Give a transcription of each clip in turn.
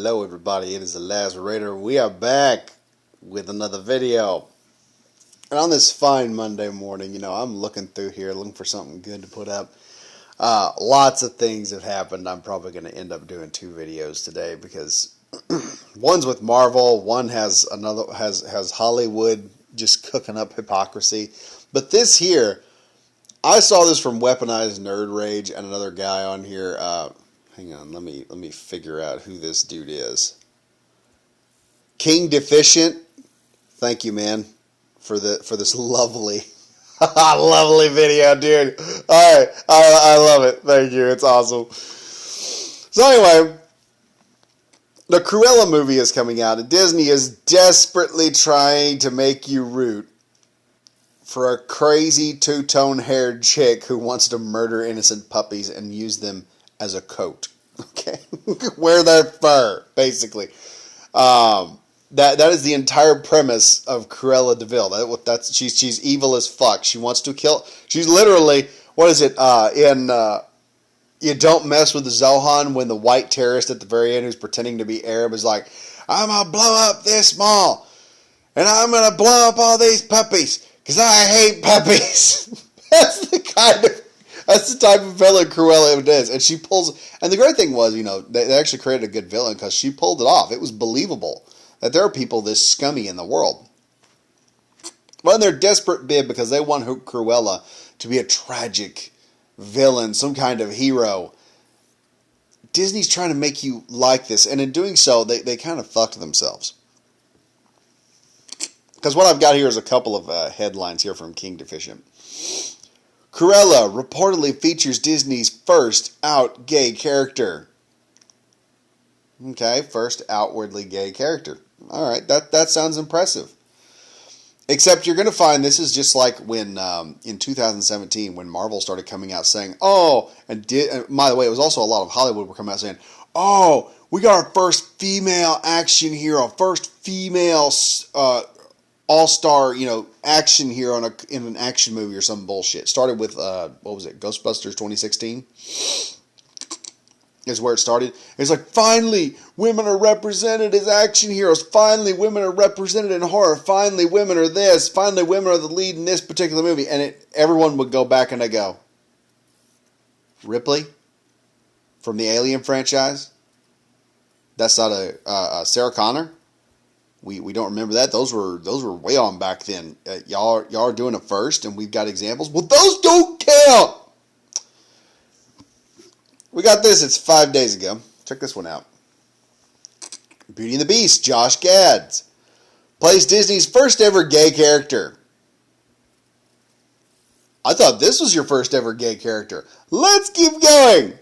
Hello everybody, it is the Last Raider. We are back with another video. And on this fine Monday morning, I'm looking through here, looking for something good to put up. Lots of things have happened. I'm probably going to end up doing 2 videos today because one's with Marvel, one has Hollywood just cooking up hypocrisy. But this here, I saw this from Weaponized Nerd Rage and another guy on here. Hang on, let me figure out who this dude is. King Deficient, thank you, man, for this lovely, lovely video, dude. All right, I love it. Thank you. It's awesome. So anyway, the Cruella movie is coming out, and Disney is desperately trying to make you root for a crazy two-tone haired chick who wants to murder innocent puppies and use them as a coat. Okay, wear their fur, basically. That is the entire premise of Cruella de Vil. She's evil as fuck. She wants to kill. She's literally, what is it? You Don't Mess with the Zohan, when the white terrorist at the very end who's pretending to be Arab is like, I'm gonna blow up this mall, and I'm gonna blow up all these puppies because I hate puppies. That's the type of villain Cruella is. And she pulls, and the great thing was, they actually created a good villain because she pulled it off. It was believable that there are people this scummy in the world. Well, they're desperate bid because they want Cruella to be a tragic villain, some kind of hero. Disney's trying to make you like this, and in doing so, they kind of fucked themselves. Because what I've got here is a couple of headlines here from King Deficient. Cruella reportedly features Disney's first out gay character. Okay, first outwardly gay character. All right, that sounds impressive. Except you're going to find this is just like when in 2017 when Marvel started coming out saying, oh, and by the way, it was also a lot of Hollywood were coming out saying, oh, we got our first female action hero, first female all-star, action hero in an action movie or some bullshit. Started with, what was it, Ghostbusters 2016? Is where it started. It's like, finally, women are represented as action heroes. Finally, women are represented in horror. Finally, women are this. Finally, women are the lead in this particular movie. And everyone would go back and they go, Ripley? From the Alien franchise? That's not a Sarah Connor? We don't remember that. Those were way on back then. Y'all are doing it first, and we've got examples. Well, those don't count. We got this. It's 5 days ago. Check this one out. Beauty and the Beast. Josh Gad plays Disney's first ever gay character. I thought this was your first ever gay character. Let's keep going.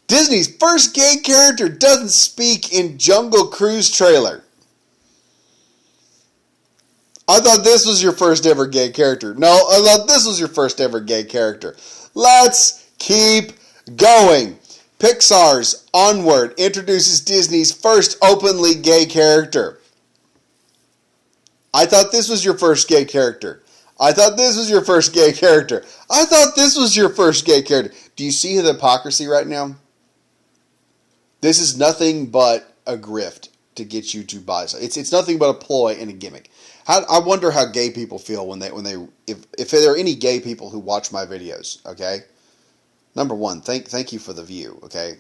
Disney's first gay character doesn't speak in Jungle Cruise trailer. I thought this was your first ever gay character. No, I thought this was your first ever gay character. Let's keep going. Pixar's Onward introduces Disney's first openly gay character. I thought this was your first gay character. I thought this was your first gay character. I thought this was your first gay character. Do you see the hypocrisy right now? This is nothing but a grift to get you to buy something. It's nothing but a ploy and a gimmick. I wonder how gay people feel if there are any gay people who watch my videos. Okay, number one, thank you for the view. Okay,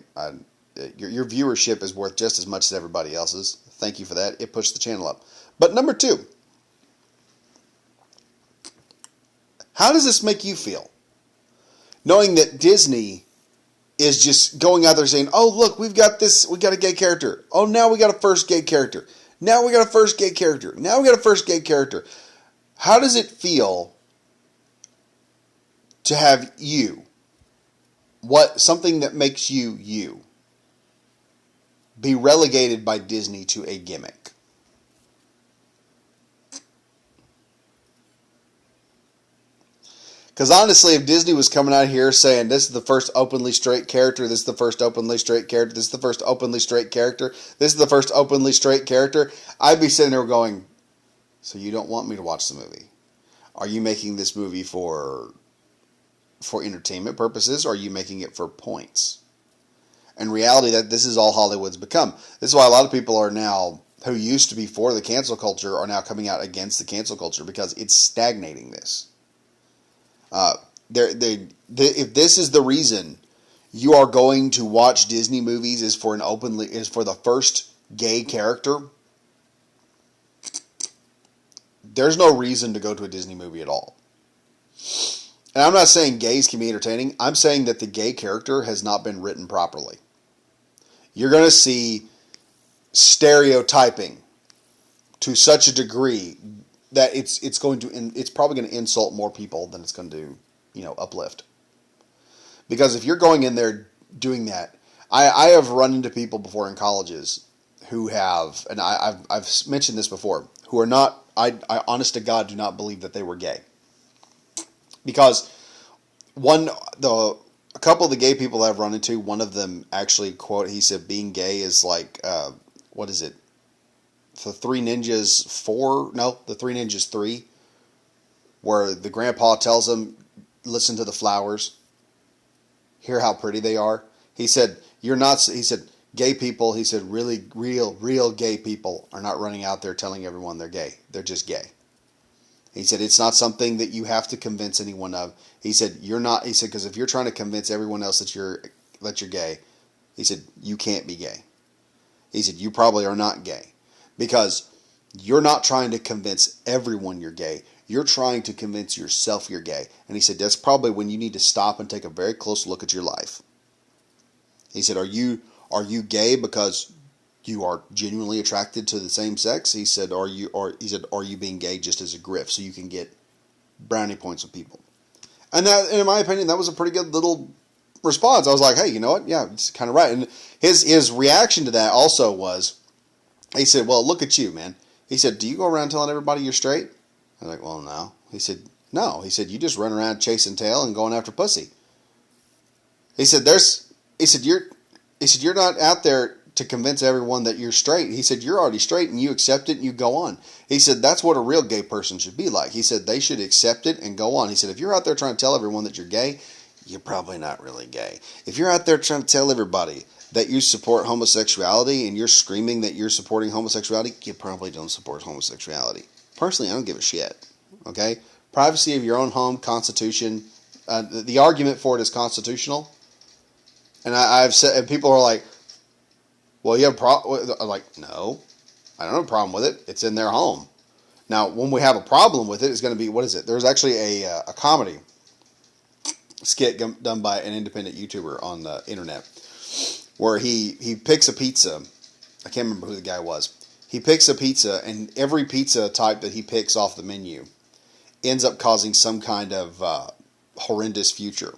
your viewership is worth just as much as everybody else's. Thank you for that. It pushed the channel up. But number two, how does this make you feel, knowing that Disney is just going out there saying, "Oh, look, we got a gay character. Oh, now we got a first gay character. Now we got a first gay character. Now we got a first gay character." How does it feel to have something that makes you, be relegated by Disney to a gimmick? Because honestly, if Disney was coming out here saying, this is the first openly straight character, this is the first openly straight character, this is the first openly straight character, this is the first openly straight character, I'd be sitting there going, so you don't want me to watch the movie? Are you making this movie for entertainment purposes, or are you making it for points? In reality, that this is all Hollywood's become. This is why a lot of people are now, who used to be for the cancel culture, are now coming out against the cancel culture because it's stagnating this. If this is the reason you are going to watch Disney movies is for the first gay character, there's no reason to go to a Disney movie at all. And I'm not saying gays can be entertaining. I'm saying that the gay character has not been written properly. You're going to see stereotyping to such a degree that it's probably going to insult more people than it's going to, uplift. Because if you're going in there doing that, I have run into people before in colleges who have, and I've mentioned this before, who are not, I honest to God do not believe that they were gay. Because a couple of the gay people I've run into, one of them actually, quote, he said being gay is like, what is it? The Three Ninjas 4? No, the Three Ninjas 3, where the grandpa tells them, listen to the flowers, hear how pretty they are. He said, gay people, he said, really, real gay people are not running out there telling everyone they're gay. They're just gay. He said, it's not something that you have to convince anyone of. He said, because if you're trying to convince everyone else that you're gay, he said, you can't be gay. He said, you probably are not gay. Because you're not trying to convince everyone you're gay. You're trying to convince yourself you're gay. And he said, that's probably when you need to stop and take a very close look at your life. He said, are you gay because you are genuinely attracted to the same sex? He said, are you being gay just as a grift so you can get brownie points with people? And in my opinion, that was a pretty good little response. I was like, hey, you know what? Yeah, it's kind of right. And his reaction to that also was, he said, well, look at you, man. He said, do you go around telling everybody you're straight? I was like, well, no. He said, no. He said, you just run around chasing tail and going after pussy. He said, you're not out there to convince everyone that you're straight. He said, you're already straight and you accept it and you go on. He said, that's what a real gay person should be like. He said, they should accept it and go on. He said, if you're out there trying to tell everyone that you're gay, you're probably not really gay. If you're out there trying to tell everybody that you support homosexuality and you're screaming that you're supporting homosexuality, you probably don't support homosexuality. Personally, I don't give a shit. Okay? Privacy of your own home, Constitution. The argument for it is constitutional. And I've said, and people are like, well, you have a problem? I'm like, no, I don't have a problem with it. It's in their home. Now, when we have a problem with it, it's going to be, what is it? There's actually a comedy skit done by an independent YouTuber on the internet where he picks a pizza. I can't remember who the guy was. He picks a pizza, and every pizza type that he picks off the menu ends up causing some kind of horrendous future.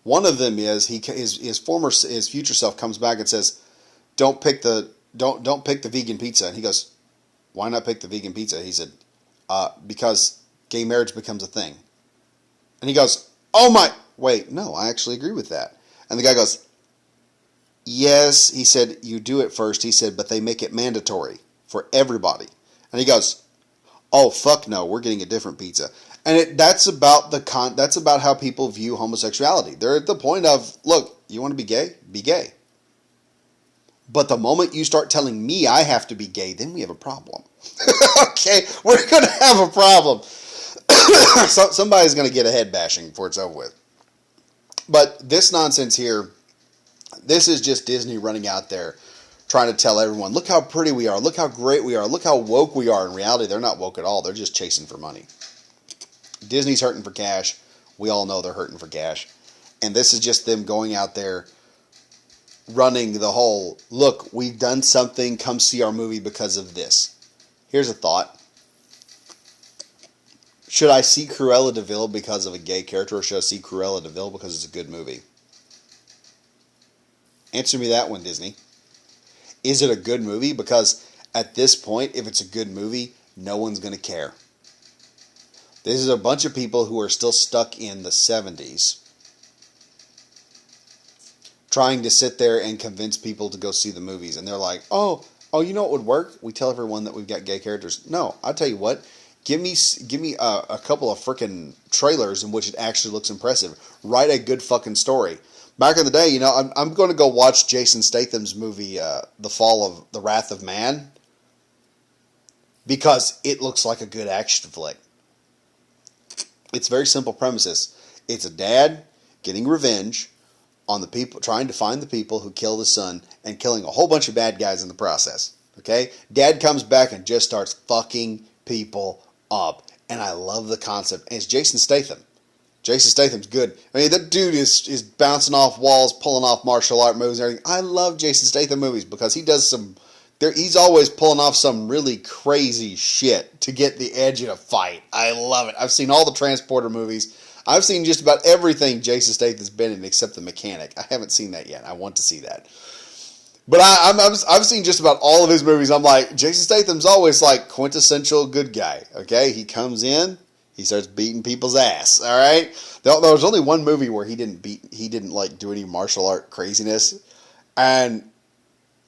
One of them is his future self comes back and says, don't pick the vegan pizza. And he goes, why not pick the vegan pizza? He said, because gay marriage becomes a thing. And he goes, oh my, wait, no, I actually agree with that. And the guy goes, yes, he said, you do it first. He said, but they make it mandatory for everybody. And he goes, oh, fuck no, we're getting a different pizza. And that's about how people view homosexuality. They're at the point of, look, you want to be gay? Be gay. But the moment you start telling me I have to be gay, then we have a problem. Okay, we're going to have a problem. Somebody's going to get a head bashing before it's over with. But this nonsense here, this is just Disney running out there trying to tell everyone, look how pretty we are, look how great we are, look how woke we are. In reality, they're not woke at all. They're just chasing for money. Disney's hurting for cash. We all know they're hurting for cash. And this is just them going out there running the whole, look, we've done something, come see our movie because of this. Here's a thought. Should I see Cruella de Vil because of a gay character, or should I see Cruella de Vil because it's a good movie? Answer me that one, Disney. Is it a good movie? Because at this point, if it's a good movie, no one's going to care. This is a bunch of people who are still stuck in the 70s trying to sit there and convince people to go see the movies. And they're like, oh, you know what would work? We tell everyone that we've got gay characters. No, I'll tell you what. Give me a couple of freaking trailers in which it actually looks impressive. Write a good fucking story. Back in the day, you know, I'm going to go watch Jason Statham's movie, The Wrath of Man, because it looks like a good action flick. It's very simple premises. It's a dad getting revenge on the people, trying to find the people who killed his son and killing a whole bunch of bad guys in the process. Okay? Dad comes back and just starts fucking people up. And I love the concept. And it's Jason Statham. Jason Statham's good. I mean, that dude is bouncing off walls, pulling off martial art moves and everything. I love Jason Statham movies because he does he's always pulling off some really crazy shit to get the edge in a fight. I love it. I've seen all the Transporter movies. I've seen just about everything Jason Statham's been in except The Mechanic. I haven't seen that yet. I want to see that. But I've seen just about all of his movies. I'm like, Jason Statham's always like quintessential good guy. Okay? He comes in, he starts beating people's ass. All right? There was only one movie where he didn't like do any martial art craziness. And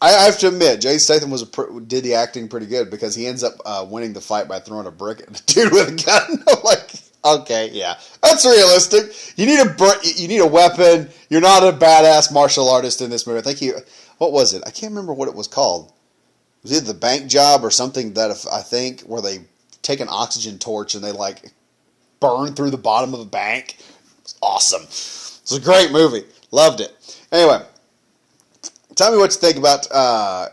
I have to admit, Jason Statham did the acting pretty good because he ends up winning the fight by throwing a brick at the dude with a gun. I'm like, okay, yeah, that's realistic. You need a weapon. You're not a badass martial artist in this movie. I think what was it? I can't remember what it was called. It was either The Bank Job or something I think where they take an oxygen torch and they like burn through the bottom of a bank. It's awesome. It's a great movie. Loved it. Anyway, tell me what you think about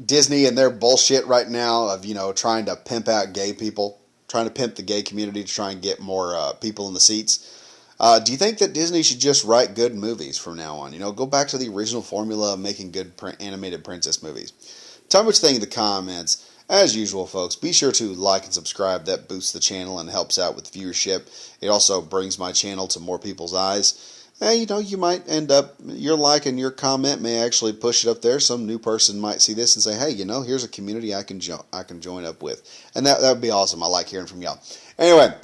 Disney and their bullshit right now of, you know, trying to pimp out gay people, trying to pimp the gay community to try and get more people in the seats. Do you think that Disney should just write good movies from now on? You know, go back to the original formula of making good animated princess movies. Tell me what you think in the comments. As usual, folks, be sure to like and subscribe. That boosts the channel and helps out with viewership. It also brings my channel to more people's eyes. You know, you might end up, your like and your comment may actually push it up there. Some new person might see this and say, hey, you know, here's a community I can join up with. And that would be awesome. I like hearing from y'all. Anyway,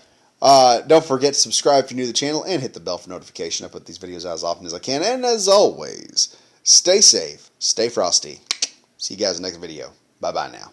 don't forget to subscribe if you're new to the channel and hit the bell for notification. I put these videos out as often as I can. And as always, stay safe, stay frosty. See you guys in the next video. Bye-bye now.